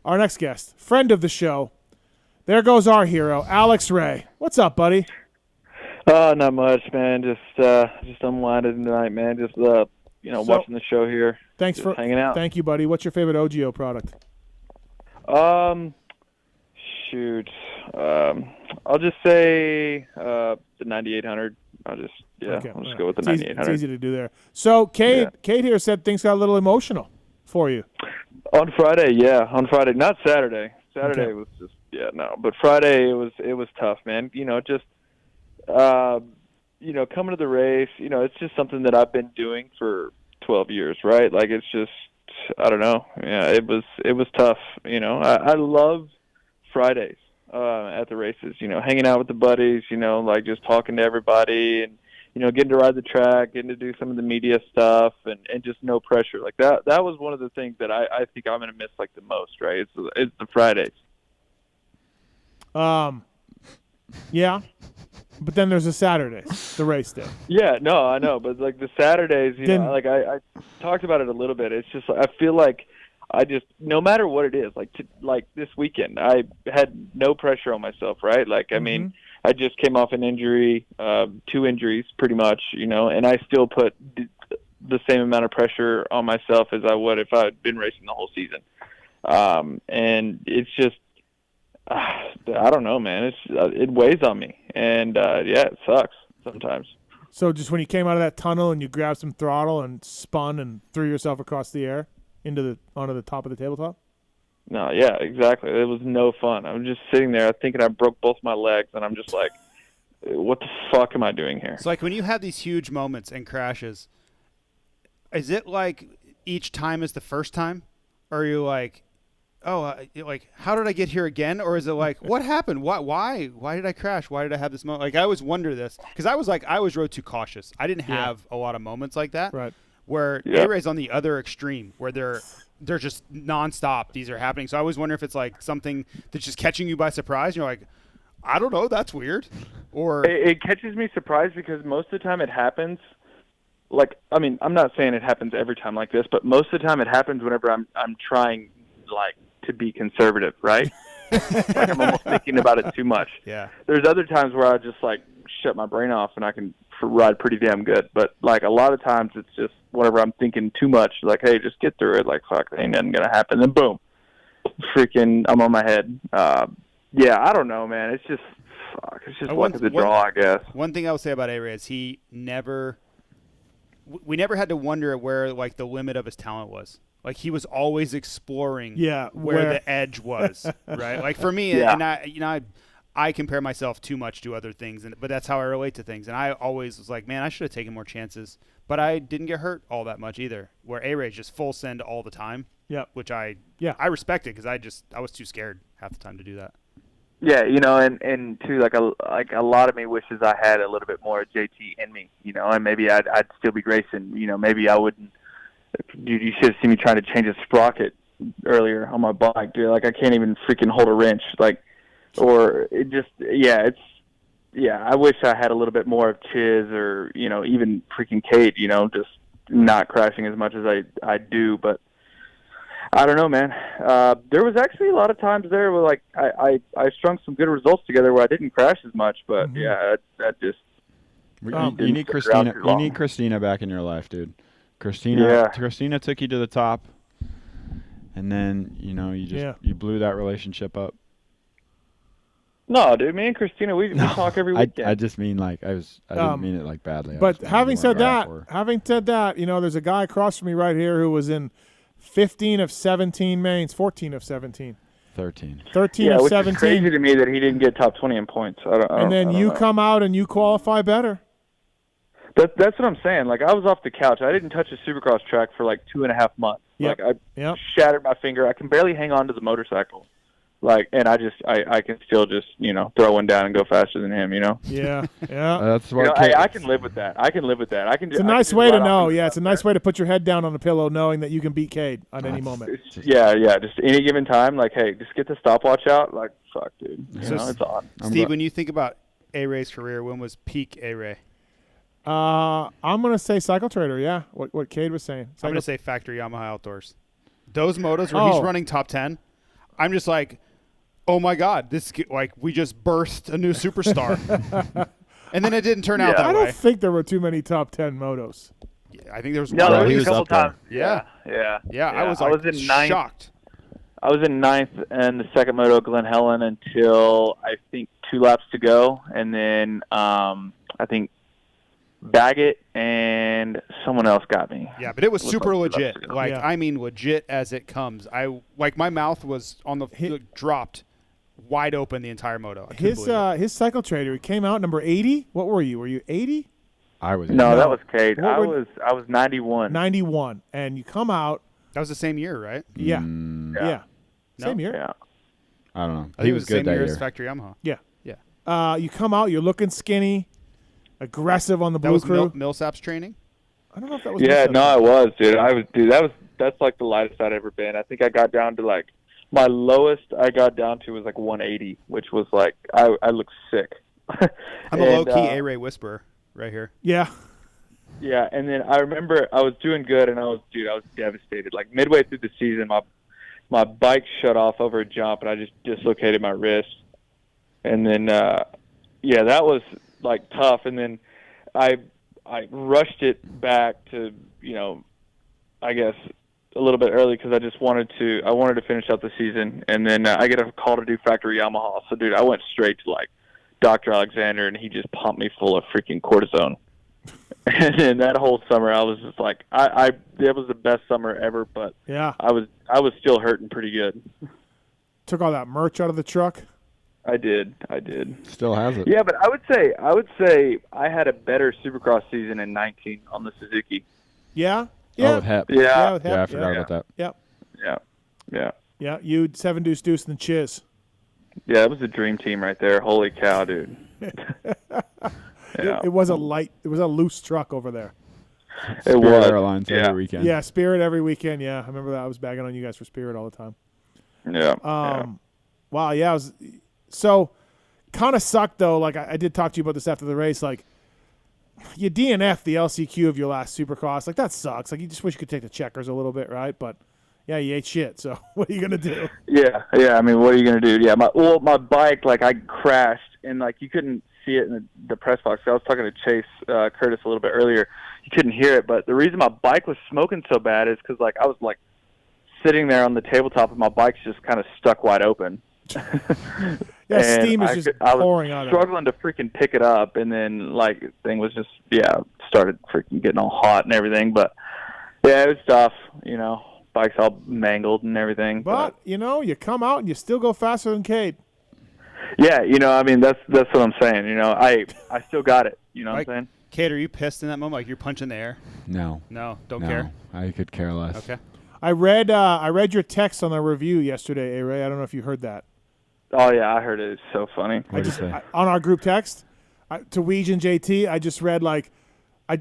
our next guest, friend of the show. There goes our hero, Alex Ray. What's up, buddy? Not much, man. Just unwinding tonight, man. Just watching the show here. Thanks just for hanging out. Thank you, buddy. What's your favorite OGO product? Shoot. I'll just say the 9800. I'll just go with the 9800. It's easy to do there. So Cade here said things got a little emotional for you on Friday. Yeah, on Friday, not Saturday. Saturday was just but Friday it was tough, man. Coming to the race, it's just something that I've been doing for 12 years, right? Like, it's just, I don't know. Yeah, it was tough. I love Fridays at the races, hanging out with the buddies, like just talking to everybody and, getting to ride the track, getting to do some of the media stuff and just no pressure. Like that was one of the things that I think I'm going to miss like the most, right? It's the Fridays. Yeah. But then there's the Saturdays, the race day. Yeah, no, I know. But, like, the Saturdays, I talked about it a little bit. It's just, I feel like no matter what it is, like this weekend, I had no pressure on myself, right? Like, I mean, I just came off an injury, 2 injuries pretty much, and I still put the same amount of pressure on myself as I would if I had been racing the whole season. And it's just, I don't know, man. It weighs on me, and it sucks sometimes. So just when you came out of that tunnel and you grabbed some throttle and spun and threw yourself across the air onto the top of the tabletop? No, yeah, exactly. It was no fun. I'm just sitting there thinking I broke both my legs, and I'm just like, what the fuck am I doing here? So, like, when you have these huge moments and crashes, is it like each time is the first time, or are you like, like, how did I get here again? Or is it like, what happened? Why did I crash? Why did I have this moment? Like, I always wonder this because I was rode too cautious. I didn't have a lot of moments like that. Right. Where A-Ray's on the other extreme where they're just nonstop. These are happening. So I always wonder if it's like something that's just catching you by surprise. And you're like, I don't know. That's weird. Or it catches me surprised because most of the time it happens. Like, I mean, I'm not saying it happens every time like this, but most of the time it happens whenever I'm trying, like, to be conservative, right? Like, I'm almost thinking about it too much. Yeah. There's other times where I just, like, shut my brain off and I can ride pretty damn good. But, like, a lot of times it's just whenever I'm thinking too much, like, hey, just get through it. Like, fuck, ain't nothing going to happen. Then, boom, freaking, I'm on my head. I don't know, man. It's just, fuck. It's just luck of the draw, I guess. One thing I would say about A-Ray is we never had to wonder where, like, the limit of his talent was. Like, he was always exploring where the edge was, right? Like, for me, and I compare myself too much to other things, but that's how I relate to things. And I always was like, man, I should have taken more chances. But I didn't get hurt all that much either, where A-Ray's just full send all the time, which I respect it because I was too scared half the time to do that. Yeah, and too, like a lot of me wishes I had a little bit more JT in me, and maybe I'd still be racing. Maybe I wouldn't. Dude, you should have seen me trying to change a sprocket earlier on my bike, dude. Like, I can't even freaking hold a wrench. Like, or it just, I wish I had a little bit more of Chiz or, even freaking Cade, just not crashing as much as I do. But I don't know, man. There was actually a lot of times there where, like, I strung some good results together where I didn't crash as much. But, that just you need Christina. You need Christina back in your life, dude. Christina took you to the top, and then you blew that relationship up. No, dude, me and Christina, we talk every weekend. I just mean, like, I didn't mean it like badly. But having said that, there's a guy across from me right here who was in 15 of 17 mains, 14 of 17. 13 of 17. Which is crazy to me that he didn't get top 20 in points. And then you come out and you qualify better. That's what I'm saying. Like, I was off the couch. I didn't touch a supercross track for like 2.5 months. Yep. Like, I shattered my finger. I can barely hang on to the motorcycle. Like, and I can still just, throw one down and go faster than him, Yeah. That's what I can live with that. It's a nice way to know. Yeah, it's a nice way to put your head down on the pillow knowing that you can beat Cade on any moment. Just any given time, like, hey, just get the stopwatch out. Like, fuck, dude. It's on. Steve, when you think about A-Ray's career, when was peak A-Ray? I'm going to say Cycle Trader, yeah, what Cade was saying. I'm going to say Factory Yamaha Outdoors. Those motos where he's running top 10, I'm just like, oh my God, we just birthed a new superstar. And then it didn't turn out that way. I don't think there were too many top 10 motos. I think there was no, there was a couple times. Yeah. I was in shocked. I was in ninth in the second moto at Glen Helen until I think 2 laps to go, and then I think Baggett and someone else got me. Yeah, but it was super legit. I mean, legit as it comes. My mouth was on the dropped wide open the entire moto. His cycle trader, he came out number 80. What were you? Were you 80? I was. No, that was Cade. I was 91. 91, and you come out. That was the same year, right? Yeah. Yeah. Same year. Yeah. I don't know. I think it was good the same year as Factory Yamaha. Yeah. You come out. You're looking skinny, aggressive on the blue crew. Millsap's training. I don't know if that was. Yeah, no, it was, dude. That's like the lightest I'd ever been. I think I got down to like my lowest. I got down to was like 180, which was like I looked sick. I'm a low key A-Ray whisperer right here. Yeah. Yeah, and then I remember I was doing good, and I was devastated. Like midway through the season, my bike shut off over a jump, and I just dislocated my wrist. And then, that was like tough. And then I rushed it back to, I guess a little bit early because I wanted to finish out the season. And then I get a call to do Factory Yamaha. So, dude, I went straight to like Dr. Alexander, and he just pumped me full of freaking cortisone. And then that whole summer, I was just like, it was the best summer ever. But yeah, I was still hurting pretty good. Took all that merch out of the truck. I did. Still has it. Yeah, but I would say I had a better Supercross season in 19 on the Suzuki. Yeah. Oh, with Hep. Yeah. With Hep. Yeah, I forgot about that. Yep. Yeah. Yeah. You 7 Deuce Deuce and Chiz. Yeah, it was a dream team right there. Holy cow, dude. Yeah. It was a loose truck over there. It was. Airlines every weekend. Yeah, Spirit every weekend. Yeah, I remember that. I was bagging on you guys for Spirit all the time. Yeah. Wow. Yeah. I was. So, kind of sucked though. Like I did talk to you about this after the race. Like, you DNF the LCQ of your last Supercross. Like that sucks. Like you just wish you could take the checkers a little bit, right? But yeah, you ate shit. So what are you gonna do? Yeah. I mean, what are you gonna do? Yeah. My bike, like I crashed, and like you couldn't see it in the press box. I was talking to Chase Curtis a little bit earlier. You couldn't hear it, but the reason my bike was smoking so bad is because like I was like sitting there on the tabletop, and my bike's just kind of stuck wide open. Yeah, steam is just pouring out. I was struggling to freaking pick it up, and then like thing was just started freaking getting all hot and everything. But yeah, it was tough. Bike's all mangled and everything. But you come out and you still go faster than Cade. Yeah, I mean that's what I'm saying. I still got it. You know what I'm saying? Cade, are you pissed in that moment? Like you're punching the air? No, don't care. I could care less. Okay. I read your text on the review yesterday, A-Ray. I don't know if you heard that. Oh yeah, I heard it. It's so funny. What did you say? On our group text to Weege and JT, I just read like, I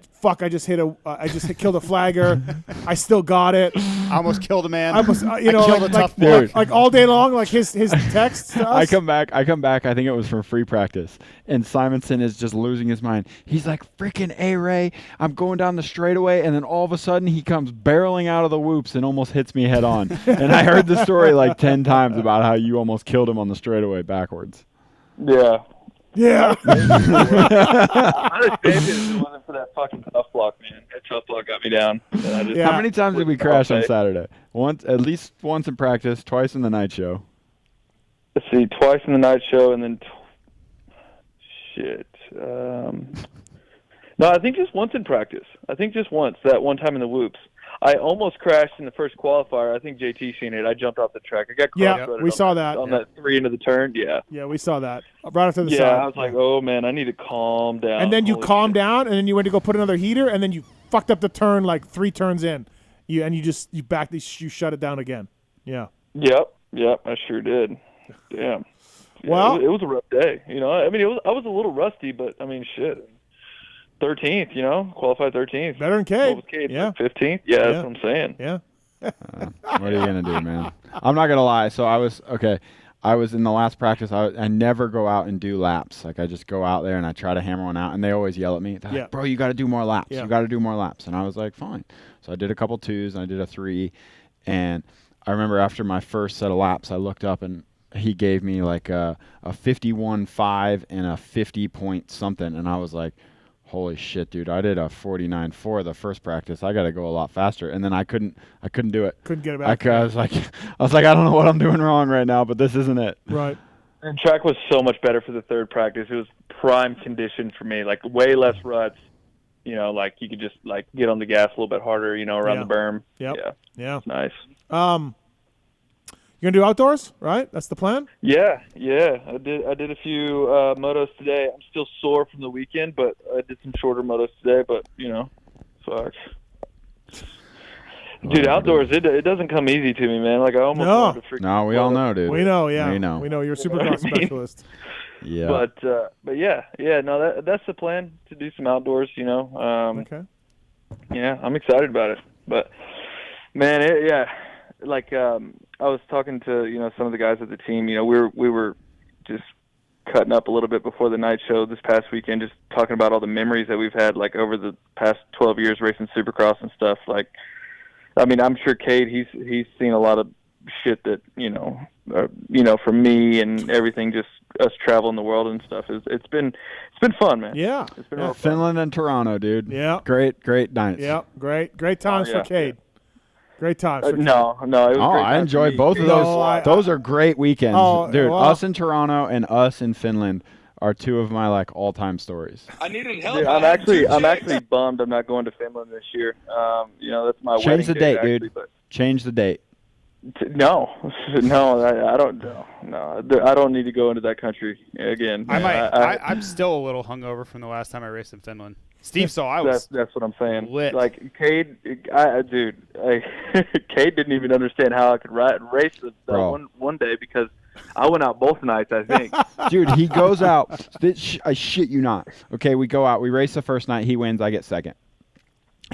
just killed a flagger. I still got it. I almost killed a man. I almost, killed a tough boy. Like all day long, like his texts to us. I come back. I think it was from free practice, and Simonson is just losing his mind. He's like, "Freaking A-Ray! I'm going down the straightaway, and then all of a sudden he comes barreling out of the whoops and almost hits me head on." And I heard the story like 10 times about how you almost killed him on the straightaway backwards. Yeah. Yeah. I'd have saved it if it wasn't for that fucking tough block, man. That tough block got me down. How many times did we crash on Saturday? At least once in practice, twice in the night show. Let's see, twice in the night show, and then shit. No, I think just once in practice. That one time in the whoops. I almost crashed in the first qualifier. I think JT seen it. I jumped off the track. I got we saw that on that 3 into the turn. Yeah. Yeah, we saw that right after the side. Yeah, I was like, oh man, I need to calm down. And then you calmed down, and then you went to go put another heater, and then you fucked up the turn like 3 turns in. You shut it down again. Yeah. Yep, I sure did. Damn. Yeah, well, it was a rough day. I mean, I was a little rusty, but I mean, shit. 13th, qualified 13th. Better than Cade. What was Cade? Yeah. 15th? Yeah, that's what I'm saying. Yeah. What are you going to do, man? I'm not going to lie. So I was in the last practice. I never go out and do laps. Like I just go out there and I try to hammer one out, and they always yell at me. They're like, bro, you got to do more laps. Yeah. You got to do more laps. And I was like, fine. So I did a couple 2s, and I did a 3, and I remember after my first set of laps, I looked up and he gave me like a 51.5 and a 50 point something, and I was like, holy shit, dude! I did a 49.4 the first practice. I got to go a lot faster, and then I couldn't do it. Couldn't get it back. I was like, I don't know what I'm doing wrong right now, but this isn't it. Right. And track was so much better for the third practice. It was prime condition for me, like way less ruts. You know, like you could just like get on the gas a little bit harder, you know, around the berm. Yep. Yeah. It's nice. You're gonna do outdoors, right? That's the plan? Yeah. I did a few motos today. I'm still sore from the weekend, but I did some shorter motos today, but you know, sucks. Dude, outdoors, it doesn't come easy to me, man. Like I almost wanted to freaking. No, we all know, dude. We know, yeah. We know. We know you're a supercross specialist. Yeah. But yeah. No, that's the plan, to do some outdoors. You know. Okay. Yeah, I'm excited about it. But man, I was talking to some of the guys at the team. You know, we were just cutting up a little bit before the night show this past weekend, just talking about all the memories that we've had, like over the past 12 years racing Supercross and stuff. Like, I mean, I'm sure Cade, he's seen a lot of shit that from me and everything, just us traveling the world and stuff. It's been fun, man. Yeah. It's been real fun. Finland and Toronto, dude. Yeah. Great nights. Yeah. Great times for Cade. Great times. No, it was great. I enjoyed both of those. Those are great weekends, dude. Well, us in Toronto and us in Finland are two of my like all-time stories. I needed help. Dude, I'm actually bummed I'm not going to Finland this year. That's my Change wedding the day, date, actually, dude. but Change the date. No, I don't. No, I don't need to go into that country again. I'm still a little hungover from the last time I raced in Finland. Steve saw I was. That's what I'm saying. Lit. Like Cade, Cade didn't even understand how I could race one day because I went out both nights, I think. Dude, he goes out. I shit you not. Okay, we go out. We race the first night. He wins. I get second.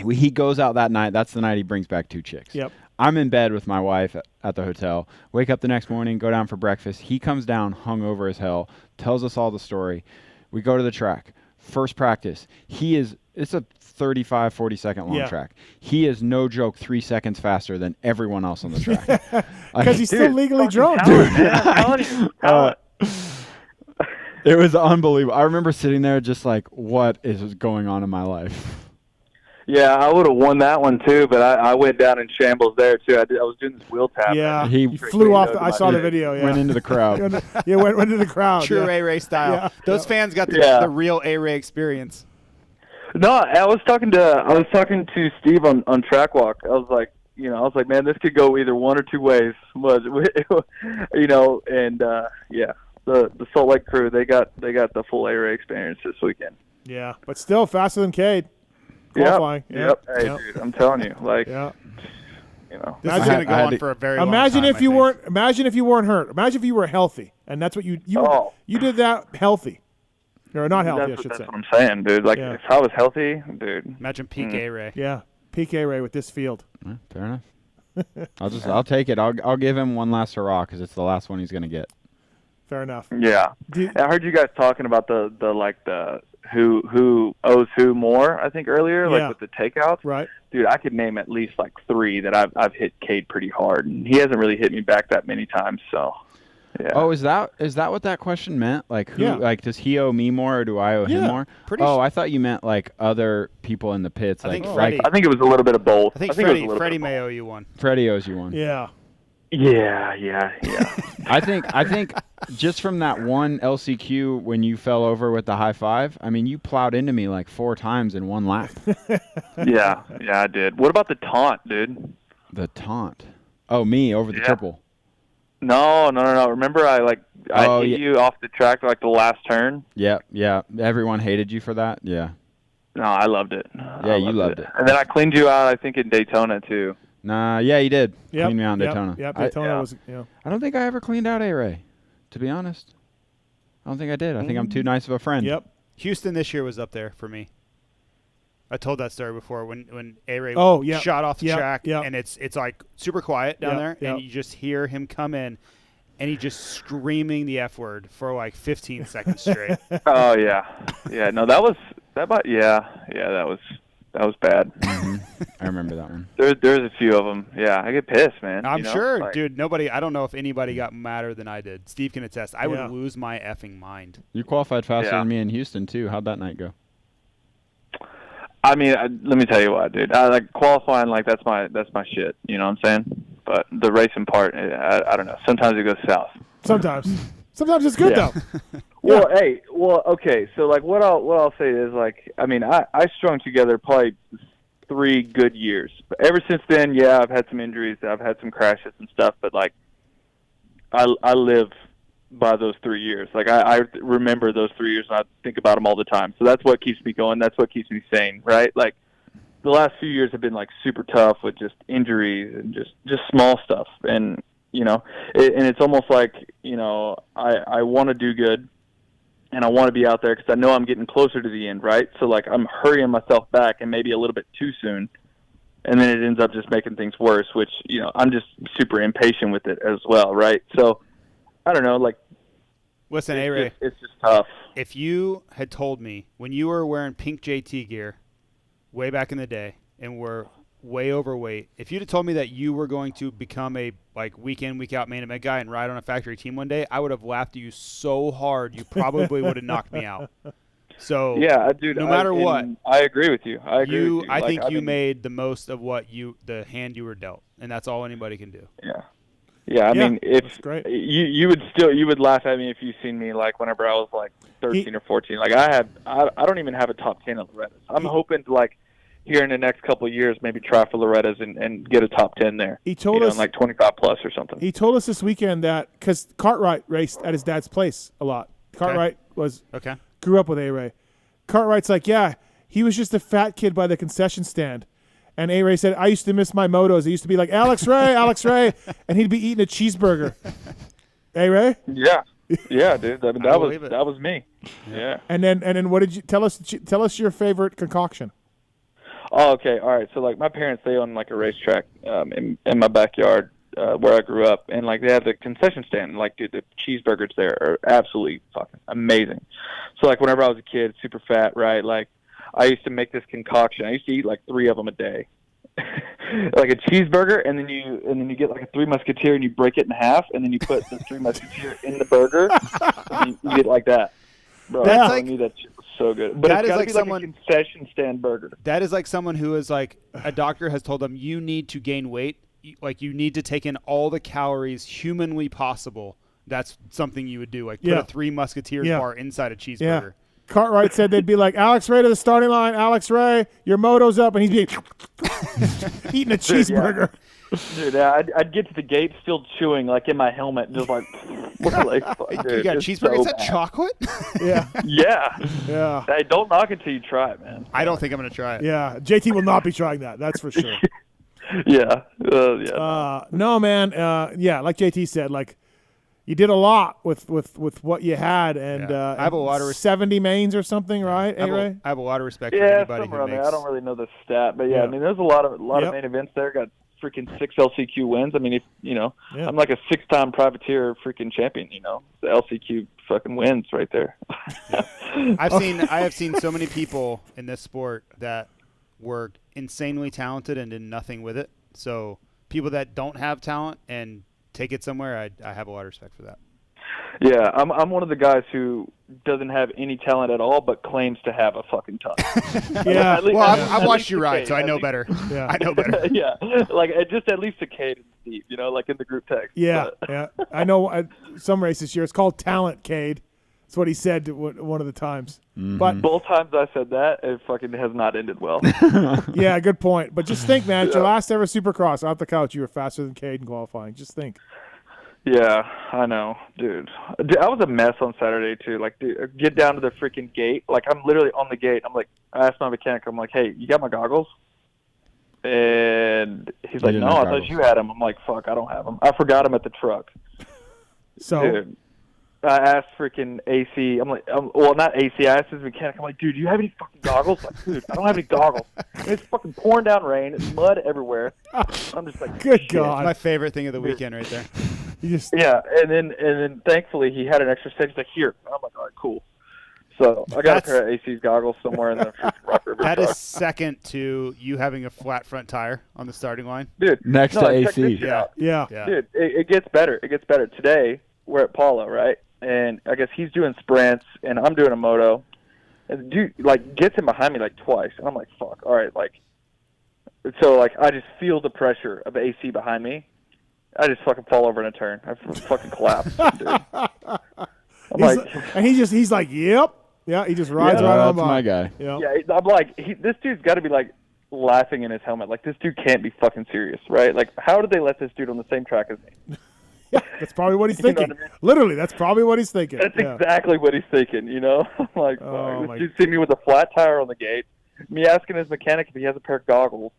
He goes out that night. That's the night he brings back 2 chicks. Yep. I'm in bed with my wife at the hotel. Wake up the next morning, go down for breakfast. He comes down hungover as hell, tells us all the story. We go to the track. First practice. It's a 35, 40-second long track. He is, no joke, 3 seconds faster than everyone else on the track. Because he's still legally drunk. Dude. It was unbelievable. I remember sitting there just like, what is going on in my life? Yeah, I would have won that one too, but I went down in shambles there too. I was doing this wheel tap. Yeah, he flew off. I saw the video. Yeah, went into the crowd. went into the crowd. True A-Ray style. Yeah. Those fans got the real A-Ray experience. No, I was talking to Steve on track walk. I was like, man, this could go either one or two ways. The Salt Lake crew, they got the full A-Ray experience this weekend. Yeah, but still faster than Cade. Yep. Hey, dude, I'm telling you, like, This is going to go on for a very long time. Imagine if you weren't hurt. Imagine if you were healthy, and that's what you did that healthy, or not healthy, that's I should say. That's what I'm saying, dude. Like, if I was healthy, dude. Imagine peak A-Ray. Yeah, peak A-Ray with this field. Fair enough. I'll take it. I'll give him one last hurrah because it's the last one he's going to get. Fair enough. Yeah, I heard you guys talking about the who owes who more, I think earlier, like with the takeouts. Right. Dude, I could name at least like 3 that I've hit Cade pretty hard, and he hasn't really hit me back that many times. So, yeah. Oh, is that what that question meant? Like, like, does he owe me more or do I owe him more? I thought you meant like other people in the pits. I like think Freddie. I think it was a little bit of both. I think Freddie may owe you one. Freddie owes you one. Yeah. Yeah. I think just from that one LCQ when you fell over with the high five, I mean, you plowed into me like 4 times in one lap. yeah, I did. What about the taunt, dude? The taunt? Oh, me over the triple. No. Remember I hit you off the track like the last turn? Yeah. Everyone hated you for that? Yeah. No, I loved it. Yeah, you loved it. And then I cleaned you out, I think, in Daytona, too. Nah, yeah, you did. Yep. Clean me out in Daytona. Yep, Daytona was, I don't think I ever cleaned out A-Ray, to be honest. I don't think I did. I think I'm too nice of a friend. Yep. Houston this year was up there for me. I told that story before when A-Ray shot off the track, and it's like super quiet down there, and you just hear him come in, and he just screaming the F word for like 15 seconds straight. Oh, yeah. Yeah, no, that was That was bad. I remember that one. There's a few of them. Yeah, I get pissed, man. I'm sure, dude. I don't know if anybody got madder than I did. Steve can attest. I would lose my effing mind. You qualified faster than me in Houston too. How'd that night go? I mean, let me tell you what, dude. I like qualifying. Like that's my shit. You know what I'm saying? But the racing part, I don't know. Sometimes it goes south. Sometimes it's good though. Well, okay. So like, what I'll say is like, I mean, I strung together probably 3 good years. But ever since then, yeah, I've had some injuries, I've had some crashes and stuff. But like, I live by those 3 years. Like I remember those 3 years, and I think about them all the time. So that's what keeps me going. That's what keeps me sane, right? Like the last few years have been like super tough with just injuries and just small stuff. And you know, and it's almost like, you know, I want to do good, and I want to be out there because I know I'm getting closer to the end, right? So like I'm hurrying myself back and maybe a little bit too soon, and then it ends up just making things worse. Which, you know, I'm just super impatient with it as well, right? So I don't know, like. Listen, A-Ray, it's just tough. If you had told me when you were wearing pink JT gear way back in the day and were way overweight, if you'd have told me that you were going to become a like week in, week out main event guy and ride on a factory team one day, I would have laughed at you so hard you probably would have knocked me out. So yeah, dude. No matter what, I agree with you. I think you made the most of the hand you were dealt, and that's all anybody can do. Yeah. Yeah, I mean, if great. you would laugh at me if you seen me like whenever I was like 13 or 14. Like I don't even have a top 10 at Loretta's. I'm hoping to like here in the next couple of years maybe try for Loretta's and get a top 10 there. He told us like 25 plus or something. He told us this weekend that because Cartwright raced at his dad's place a lot. Cartwright grew up with A-Ray. Cartwright's like, yeah, he was just a fat kid by the concession stand. And A-Ray said, I used to miss my motos. He used to be like, Alex Ray, and he'd be eating a cheeseburger. A-Ray? Yeah. Yeah, dude. I mean, that was me. Yeah. And then what did you tell us? Tell us your favorite concoction. Oh, okay. All right. So, like, my parents, they own, like, a racetrack in my backyard where I grew up. And, like, they have the concession stand. And, like, dude, the cheeseburgers there are absolutely fucking amazing. So, like, whenever I was a kid, super fat, right, like, I used to make this concoction. I used to eat like 3 of them a day, like a cheeseburger, and then you get like a 3 Musketeer and you break it in half, and then you put the 3 Musketeer in the burger, and you get like that. Bro, that's like, that shit was so good. But that it's is gotta like be someone like a concession stand burger. That is like someone who is like a doctor has told them you need to gain weight, like you need to take in all the calories humanly possible. That's something you would do, like put a 3 Musketeers bar inside a cheeseburger. Yeah. Cartwright said they'd be like, Alex Ray to the starting line. Alex Ray, your moto's up. And he'd be eating a cheeseburger. Dude, I'd get to the gate still chewing, like in my helmet, just like, dude, you got cheeseburger. So is that chocolate? Yeah. Yeah. Hey, don't knock it till you try it, man. I don't think I'm going to try it. Yeah. JT will not be trying that. That's for sure. Yeah. No, man. Like JT said, like, you did a lot with what you had, and I have a lot of 70 mains or something, right? I have a lot of respect for anybody who makes. I don't really know the stat, but I mean, there's a lot of main events there. Got freaking 6 LCQ wins. I mean, if I'm like a 6-time privateer freaking champion. You know, the LCQ fucking wins right there. I have seen so many people in this sport that were insanely talented and did nothing with it. So people that don't have talent and take it somewhere, I have a lot of respect for that. Yeah, I'm one of the guys who doesn't have any talent at all, but claims to have a fucking ton. Yeah, I've watched you ride, so I know better. Yeah, I know better. Yeah, like just at least a Cade and Steve, like in the group text. Yeah, yeah. I know some race this year. It's called Talent, Cade. That's what he said one of the times. Mm-hmm. But both times I said that, it fucking has not ended well. Yeah, good point. But just think, man, it's your last ever Supercross off the couch. You were faster than Cade in qualifying. Just think. Yeah, I know, dude. I was a mess on Saturday too. Like, dude, get down to the freaking gate. Like, I'm literally on the gate. I'm like, I asked my mechanic. I'm like, hey, you got my goggles? And he's like, no, I thought you had them. I'm like, fuck, I don't have them. I forgot them at the truck. So. Dude, I asked freaking AC. I'm like, well, not AC. I asked his mechanic. I'm like, dude, do you have any fucking goggles? Like, dude, I don't have any goggles. And it's fucking pouring down rain. It's mud everywhere. I'm just like, good shit. God. My favorite thing of the weekend right there. Yeah, and then thankfully he had an extra set. He's like, here. I'm like, all right, cool. So I got a pair of AC's goggles somewhere in the Rock River That truck. is second to you having a flat front tire on the starting line. Dude, Next to AC. Yeah. Dude, it gets better. It gets better. Today, we're at Paulo, right? And I guess he's doing sprints, and I'm doing a moto. And the dude, like, gets in behind me, like, twice. And I'm like, fuck, all right, like. So, like, I just feel the pressure of AC behind me. I just fucking fall over in a turn. I fucking collapse, dude. He's like, yep. Yeah, he just rides right on by. That's my guy. Yep. Yeah, I'm like, this dude's got to be, like, laughing in his helmet. Like, this dude can't be fucking serious, right? Like, how did they let this dude on the same track as me? Yeah, that's probably what he's thinking. You know what I mean? Literally, that's probably what he's thinking. That's exactly what he's thinking, you know? I'm like, this dude see me with a flat tire on the gate, me asking his mechanic if he has a pair of goggles,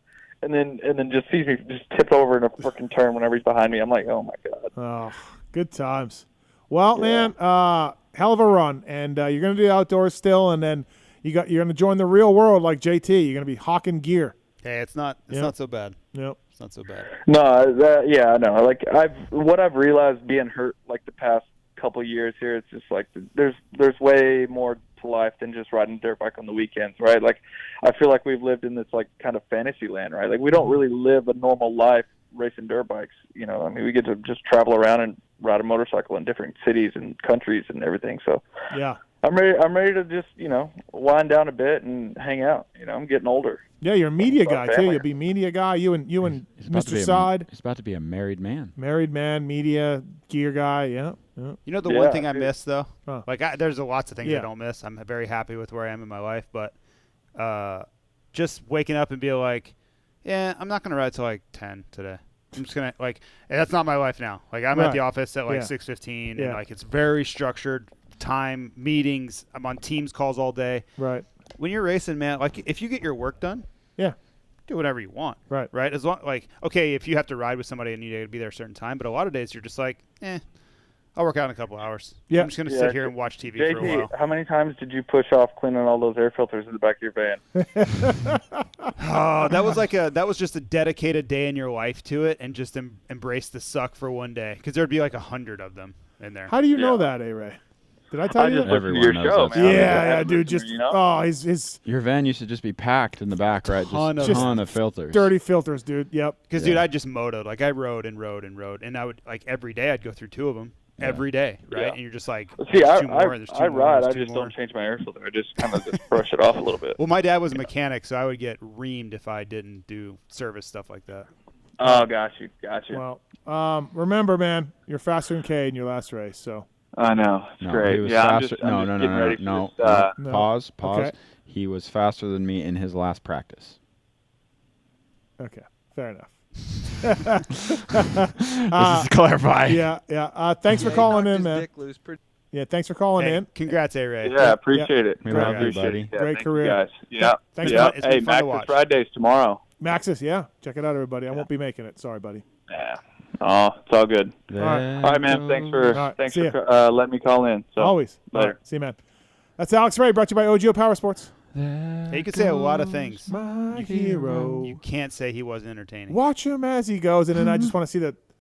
and then just sees me just tip over in a freaking turn whenever he's behind me. I'm like, oh, my God. Oh, good times. Well, man, hell of a run, and you're going to do outdoors still, and then you're going to join the real world like JT. You're going to be hawking gear. Hey, it's not so bad. Yep. It's not so bad. No, no. Like what I've realized being hurt like the past couple years here, it's just like there's way more to life than just riding a dirt bike on the weekends, right? Like I feel like we've lived in this like kind of fantasy land, right? Like we don't really live a normal life racing dirt bikes, you know. I mean, we get to just travel around and ride a motorcycle in different cities and countries and everything. So yeah, I'm ready to just, you know, wind down a bit and hang out. You know, I'm getting older. Yeah, you're a media guy too. You'll be media guy. You and Mr. Side. He's about to be a married man. Married man, media gear guy. Yeah. You know the one thing I miss though, Huh. like there's lots of things I don't miss. I'm very happy with where I am in my life, but just waking up and be like, yeah, I'm not gonna ride till like 10 today. I'm just gonna like, and that's not my life now. Like I'm at the office at like 6:15, and like it's very structured time, meetings. I'm on Teams calls all day. Right. When you're racing, man, like if you get your work done, do whatever you want. Right. As long okay, if you have to ride with somebody and you need to be there a certain time, but a lot of days you're just like, I'll work out in a couple hours. Yeah. I'm just gonna sit here and watch TV for a while. How many times did you push off cleaning all those air filters in the back of your van? Oh, that was just a dedicated day in your life to it, and just embrace the suck for one day, because there'd be like 100 of them in there. How do you know that, A-Ray? Did I tell you that? Everyone knows your show, man. Yeah, dude. Just his your van used to just be packed in the back, right? Just a ton of filters. Dirty filters, dude. Yep. Because dude, I just motoed. Like I rode, and I would like every day I'd go through 2 of them. Every day, right? Yeah. And you're just like, see, I ride. I just don't change my air filter. I just kind of just brush it off a little bit. Well, my dad was a mechanic, so I would get reamed if I didn't do service stuff like that. Oh, got you. Well, remember, man, you're faster than Cade in your last race, so. I know. It's great. He was yeah, faster. No. Pause. Okay. He was faster than me in his last practice. Okay, fair enough. Let's just clarify. Yeah. Thanks for calling in, man. Yeah, thanks for calling in. Congrats, A-Ray. Yeah, appreciate it. We love you, buddy. Yeah, great career. Guys. Yeah. Thanks. Hey, Max's Ride Days tomorrow. Max's, check it out, everybody. I won't be making it. Sorry, buddy. Yeah. Oh, it's all good. All right, man. Thanks for letting me call in. So, always. Later. See you, man. That's Alex Ray, brought to you by OGO Power Sports. Hey, you could say a lot of things. My hero. You can't say he wasn't entertaining. Watch him as he goes, and then I just want to see